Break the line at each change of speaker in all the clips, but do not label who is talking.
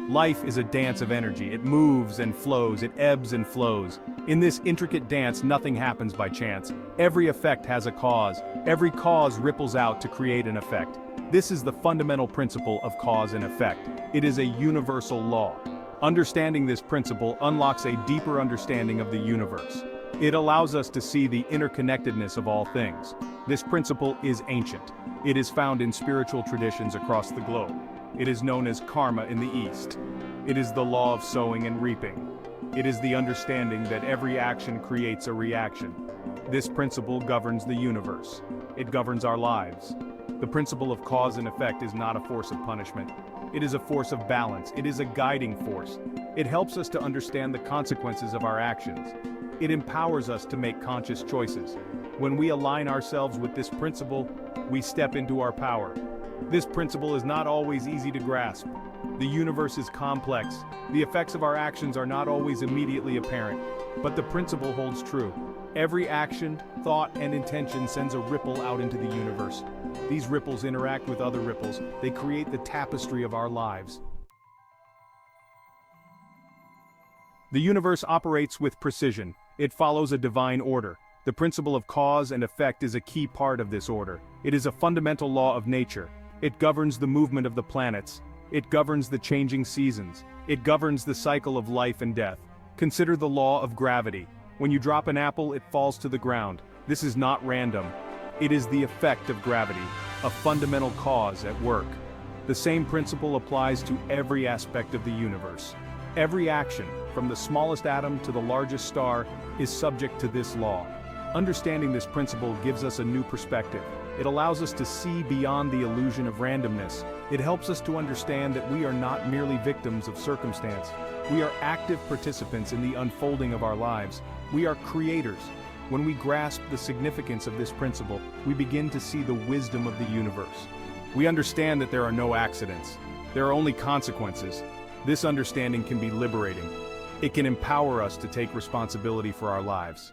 Life is a dance of energy. It moves and flows, it ebbs and flows. In this intricate dance, nothing happens by chance. Every effect has a cause. Every cause ripples out to create an effect. This is the fundamental principle of cause and effect. It is a universal law. Understanding this principle unlocks a deeper understanding of the universe. It allows us to see the interconnectedness of all things. This principle is ancient. It is found in spiritual traditions across the globe. It is known as karma in the East. It is the law of sowing and reaping. It is the understanding that every action creates a reaction. This principle governs the universe. It governs our lives. The principle of cause and effect is not a force of punishment. It is a force of balance. It is a guiding force. It helps us to understand the consequences of our actions. It empowers us to make conscious choices. When we align ourselves with this principle, we step into our power. This principle is not always easy to grasp. The universe is complex. The effects of our actions are not always immediately apparent, but the principle holds true. Every action, thought, and intention sends a ripple out into the universe. These ripples interact with other ripples. They create the tapestry of our lives. The universe operates with precision. It follows a divine order. The principle of cause and effect is a key part of this order. It is a fundamental law of nature. It governs the movement of the planets. It governs the changing seasons. It governs the cycle of life and death. Consider the law of gravity. When you drop an apple, it falls to the ground. This is not random. It is the effect of gravity, a fundamental cause at work. The same principle applies to every aspect of the universe. Every action, from the smallest atom to the largest star, is subject to this law. Understanding this principle gives us a new perspective. It allows us to see beyond the illusion of randomness. It helps us to understand that we are not merely victims of circumstance. We are active participants in the unfolding of our lives. We are creators. When we grasp the significance of this principle, we begin to see the wisdom of the universe. We understand that there are no accidents. There are only consequences. This understanding can be liberating. It can empower us to take responsibility for our lives.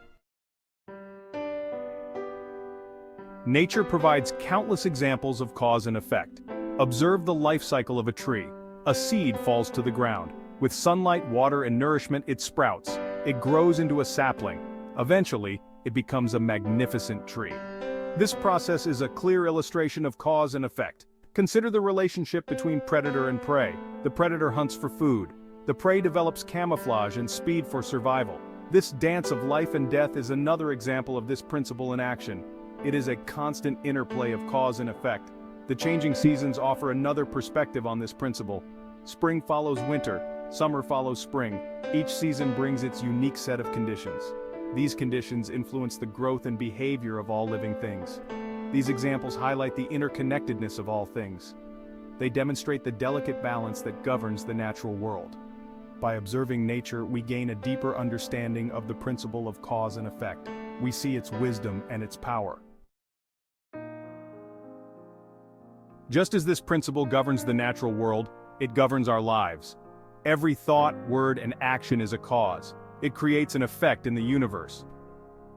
Nature provides countless examples of cause and effect. Observe the life cycle of a tree. A seed falls to the ground. With sunlight, water, and nourishment, it sprouts. It grows into a sapling. Eventually, it becomes a magnificent tree. This process is a clear illustration of cause and effect. Consider the relationship between predator and prey. The predator hunts for food. The prey develops camouflage and speed for survival. This dance of life and death is another example of this principle in action. It is a constant interplay of cause and effect. The changing seasons offer another perspective on this principle. Spring follows winter, summer follows spring. Each season brings its unique set of conditions. These conditions influence the growth and behavior of all living things. These examples highlight the interconnectedness of all things. They demonstrate the delicate balance that governs the natural world. By observing nature, we gain a deeper understanding of the principle of cause and effect. We see its wisdom and its power. Just as this principle governs the natural world, it governs our lives. Every thought, word, and action is a cause. It creates an effect in the universe.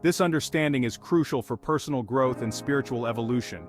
This understanding is crucial for personal growth and spiritual evolution.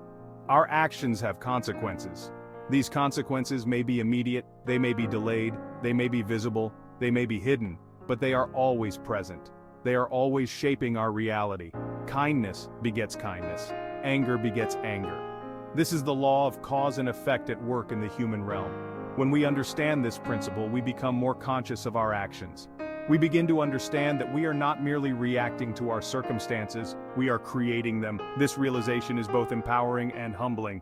Our actions have consequences. These consequences may be immediate, they may be delayed, they may be visible, they may be hidden, but they are always present. They are always shaping our reality. Kindness begets kindness. Anger begets anger. This is the law of cause and effect at work in the human realm. When we understand this principle, we become more conscious of our actions. We begin to understand that we are not merely reacting to our circumstances, we are creating them. This realization is both empowering and humbling.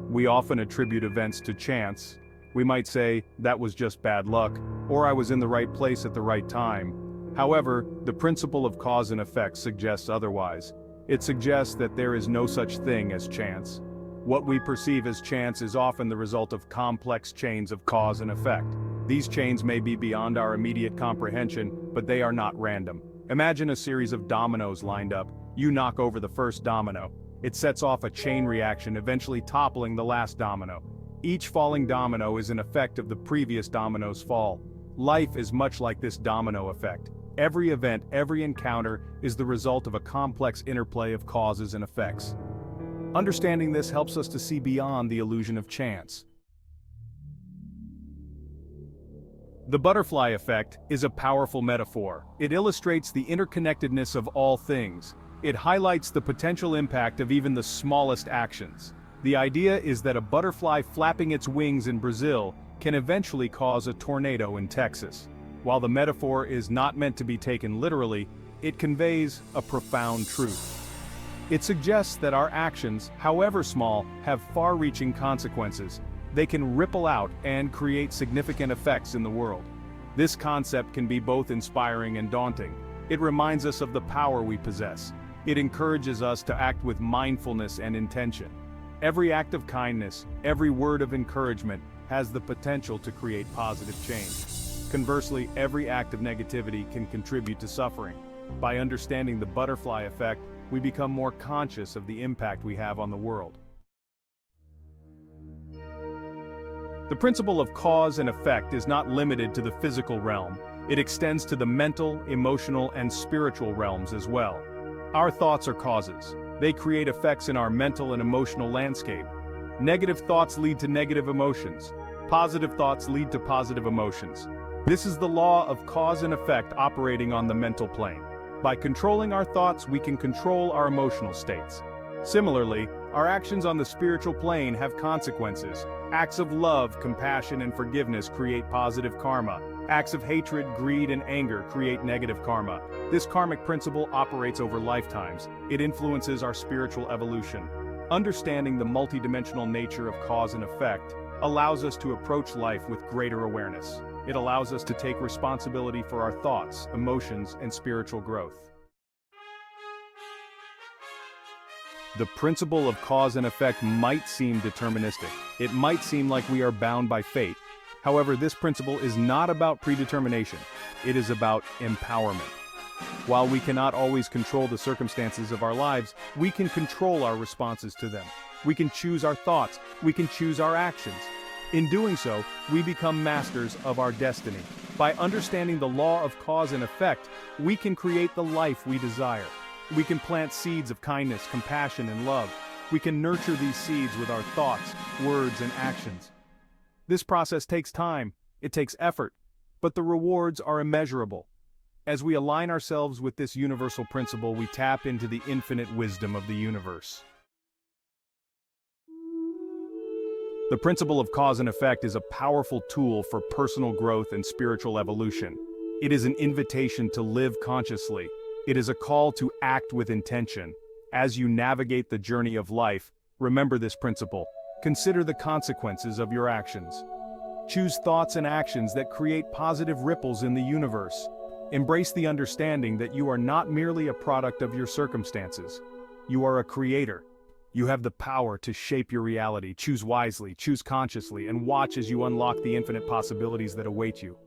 We often attribute events to chance. We might say, that was just bad luck, or I was in the right place at the right time. However, the principle of cause and effect suggests otherwise. It suggests that there is no such thing as chance. What we perceive as chance is often the result of complex chains of cause and effect. These chains may be beyond our immediate comprehension, but they are not random. Imagine a series of dominoes lined up. You knock over the first domino. It sets off a chain reaction, eventually toppling the last domino. Each falling domino is an effect of the previous domino's fall. Life is much like this domino effect. Every event, every encounter, is the result of a complex interplay of causes and effects. Understanding this helps us to see beyond the illusion of chance. The butterfly effect is a powerful metaphor. It illustrates the interconnectedness of all things. It highlights the potential impact of even the smallest actions. The idea is that a butterfly flapping its wings in Brazil can eventually cause a tornado in Texas. While the metaphor is not meant to be taken literally, it conveys a profound truth. It suggests that our actions, however small, have far-reaching consequences. They can ripple out and create significant effects in the world. This concept can be both inspiring and daunting. It reminds us of the power we possess. It encourages us to act with mindfulness and intention. Every act of kindness, every word of encouragement, has the potential to create positive change. Conversely, every act of negativity can contribute to suffering. By understanding the butterfly effect, we become more conscious of the impact we have on the world. The principle of cause and effect is not limited to the physical realm. It extends to the mental, emotional, and spiritual realms as well. Our thoughts are causes. They create effects in our mental and emotional landscape. Negative thoughts lead to negative emotions. Positive thoughts lead to positive emotions. This is the law of cause and effect operating on the mental plane. By controlling our thoughts, we can control our emotional states. Similarly, our actions on the spiritual plane have consequences. Acts of love, compassion, and forgiveness create positive karma. Acts of hatred, greed, and anger create negative karma. This karmic principle operates over lifetimes. It influences our spiritual evolution. Understanding the multidimensional nature of cause and effect allows us to approach life with greater awareness. It allows us to take responsibility for our thoughts, emotions, and spiritual growth. The principle of cause and effect might seem deterministic. It might seem like we are bound by fate. However, this principle is not about predetermination. It is about empowerment. While we cannot always control the circumstances of our lives, we can control our responses to them. We can choose our thoughts. We can choose our actions. In doing so, we become masters of our destiny. By understanding the law of cause and effect, we can create the life we desire. We can plant seeds of kindness, compassion, and love. We can nurture these seeds with our thoughts, words, and actions. This process takes time, it takes effort, but the rewards are immeasurable. As we align ourselves with this universal principle, we tap into the infinite wisdom of the universe. The principle of cause and effect is a powerful tool for personal growth and spiritual evolution. It is an invitation to live consciously. It is a call to act with intention. As you navigate the journey of life, remember this principle. Consider the consequences of your actions. Choose thoughts and actions that create positive ripples in the universe. Embrace the understanding that you are not merely a product of your circumstances. You are a creator. You have the power to shape your reality. Choose wisely, choose consciously, and watch as you unlock the infinite possibilities that await you.